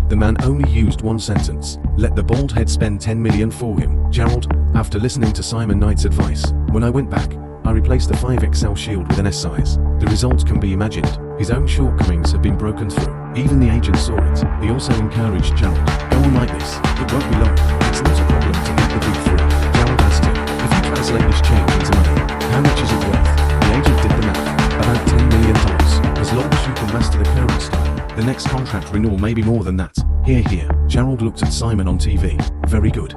The man only used one sentence. Let the bald head spend 10 million for him. Gerald, after listening to Simon Knight's advice, when I went back, I replaced the 5XL shield with an S size. The result can be imagined. His own shortcomings have been broken through. Even the agent saw it. He also encouraged Gerald. Go on like this. It won't be long. It's not a problem to beat the big three. Gerald asked him, if you translate this change into money, how much is it worth? The agent did the math. About $10 million. As long as you can master the current style, the next contract renewal may be more than that. Here. Gerald looked at Simon on TV. Very good.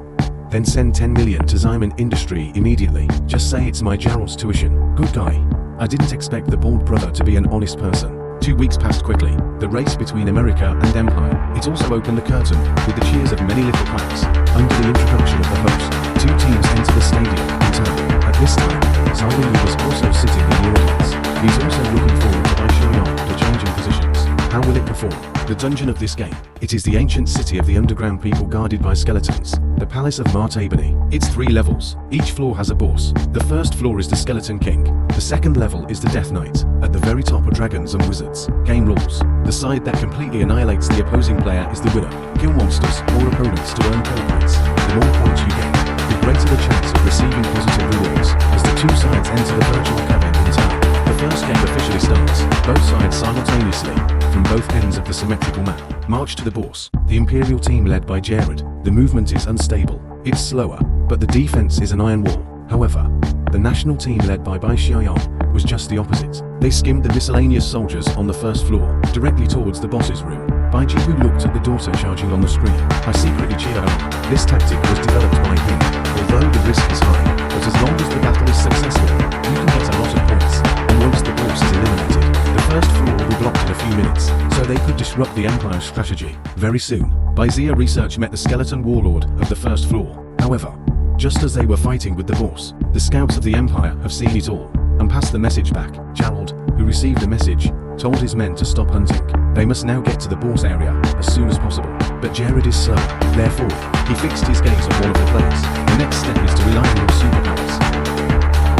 Then send 10 million to Simon Industry immediately. Just say it's my Gerald's tuition. Good guy. I didn't expect the bald brother to be an honest person. 2 weeks passed quickly. The race between America and Empire. It also opened the curtain, with the cheers of many little quacks. Under the introduction of the host, 2 teams enter the stadium in town. At this time, Simon was also sitting in the audience. He's also looking forward to Baishoyon to changing positions. How will it perform? The dungeon of this game. It is the ancient city of the underground people guarded by skeletons. The Palace of Mart Ebony. It's 3 levels. Each floor has a boss. The first floor is the Skeleton King. The second level is the Death Knight. At the very top are dragons and wizards. Game rules. The side that completely annihilates the opposing player is the winner. Kill monsters or opponents to earn kill points. The more points you get, the greater the chance of receiving positive rewards. As the 2 sides enter the virtual cabin in town, the first game officially starts. Both sides simultaneously, from both ends of the symmetrical map, march to the boss. The Imperial team led by Jared. The movement is unstable. It's slower, but the defense is an iron wall. However, the national team led by Bai Xiaoyang was just the opposite. They skimmed the miscellaneous soldiers on the first floor, directly towards the boss's room. Bai Jihu looked at the daughter charging on the screen. I secretly cheered on. This tactic was developed by him, although the risk is high. But as long as the battle is successful, you can get a lot of points. And once the boss is eliminated, the first floor will be blocked in a few minutes, so they could disrupt the Empire's strategy. Very soon, Baizia research met the skeleton warlord of the first floor. However, just as they were fighting with the boss, the scouts of the Empire have seen it all, and passed the message back. Gerald, who received the message, told his men to stop hunting. They must now get to the boss area as soon as possible. But Jared is slower. Therefore, he fixed his gaze on one of the players. The next step is to rely on your superpowers.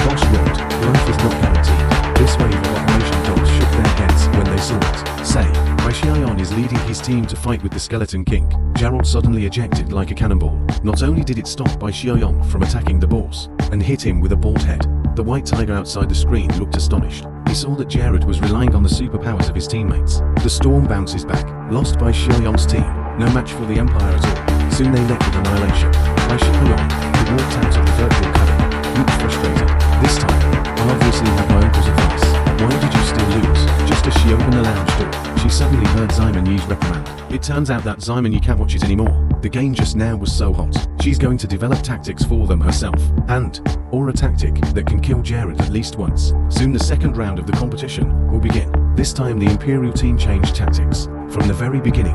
Boss wrote, life is not guaranteed. This wave of Operation Dogs shook their heads when they saw it. Say, Bai Xiaoyan is leading his team to fight with the Skeleton King. Gerald suddenly ejected like a cannonball. Not only did it stop Bai Xiaoyan from attacking the boss, and hit him with a bald head, the white tiger outside the screen looked astonished. He saw that Jared was relying on the superpowers of his teammates. The storm bounces back, lost by Xiaoyan's team. No match for the Empire at all. Soon they met with annihilation. Bai Xiaoyan, who walked out of the virtual cabin, looked frustrated. This time, I obviously had my uncle's advice. Why did you still lose? Just as she opened the lounge door, she suddenly heard Simon Yi's reprimand. It turns out that Simon Yi can't watch it anymore. The game just now was so hot. She's going to develop tactics for them herself. Or a tactic that can kill Jared at least once. Soon the second round of the competition will begin. This time the Imperial team changed tactics. From the very beginning,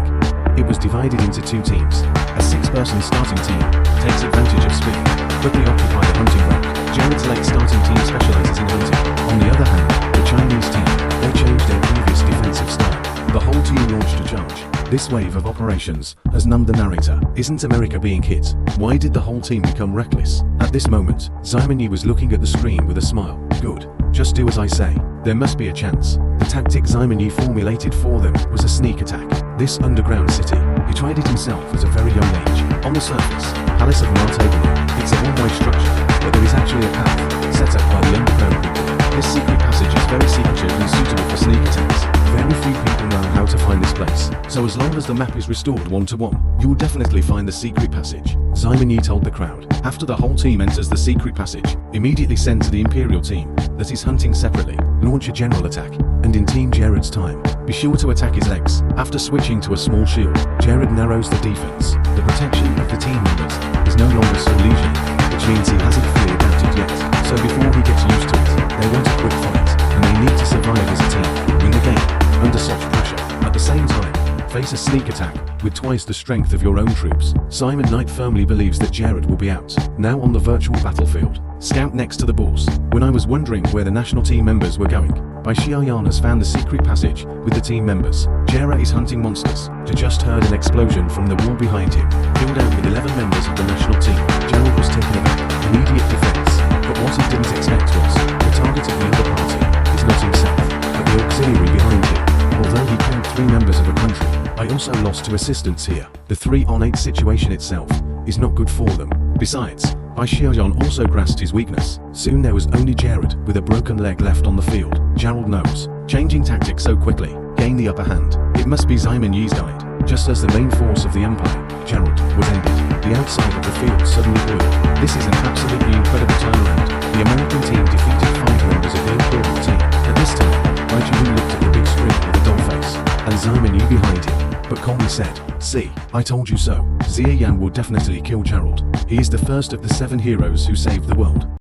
it was divided into 2 teams. A 6-person starting team takes advantage of speed, but they occupy the hunting ground. Jared's late starting team specializes in hunting. On the other hand, the Chinese team, they changed their previous defensive style. The whole team launched a charge. This wave of operations has numbed the narrator. Isn't America being hit? Why did the whole team become reckless? At this moment, Simon Yi was looking at the screen with a smile. Good. Just do as I say. There must be a chance. The tactic Simon Yi formulated for them was a sneak attack. This underground city, he tried it himself at a very young age. On the surface, Palace of Mart Ebony, it's a one-way structure, but there is actually a path set up by the underground people. This secret passage is very secretive and suitable for sneak attacks. Very few people know how to find this place, so as long as the map is restored 1-to-1, you will definitely find the secret passage. Simon Yi told the crowd. After the whole team enters the secret passage, immediately send to the Imperial team that is hunting separately. Launch a general attack, and in Team Jared's time, be sure to attack his legs. After switching to a small shield, Jared narrows the defense. The protection of the team members is no longer so leisurely, which means he hasn't fully adapted yet. So before he gets used to it, they want a quick fight, and they need to survive as a team. Win the game under such pressure. At the same time, face a sneak attack with twice the strength of your own troops. Simon Knight firmly believes that Jared will be out. Now on the virtual battlefield, scout next to the boss. When I was wondering where the national team members were going, Bai Xiaoyan has found the secret passage with the team members. Jera is hunting monsters. Just heard an explosion from the wall behind him. Killed out with 11 members of the national team. Gerald was taken aback. Immediate defense. But what he didn't expect was, the target of the other party is not himself, but the auxiliary behind him. Although he killed 3 members of a country, I also lost 2 assistants here. The 3-on-8 situation itself is not good for them. Besides, Bai Xiaoyan also grasped his weakness. Soon there was only Jared with a broken leg left on the field. Gerald knows. Changing tactics so quickly, gain the upper hand. It must be Ximon Yi's guide. Just as the main force of the Empire, Gerald, was ended, the outside of the field suddenly blew. This is an absolutely incredible turnaround. The American team defeated 5 members of the Imperial team. At this time, Bai Jiayu looked at the big screen with a dull face, and Ximon Yi behind him, but calmly said, "See, I told you so." Xia Yan will definitely kill Gerald. He is the first of the 7 heroes who saved the world.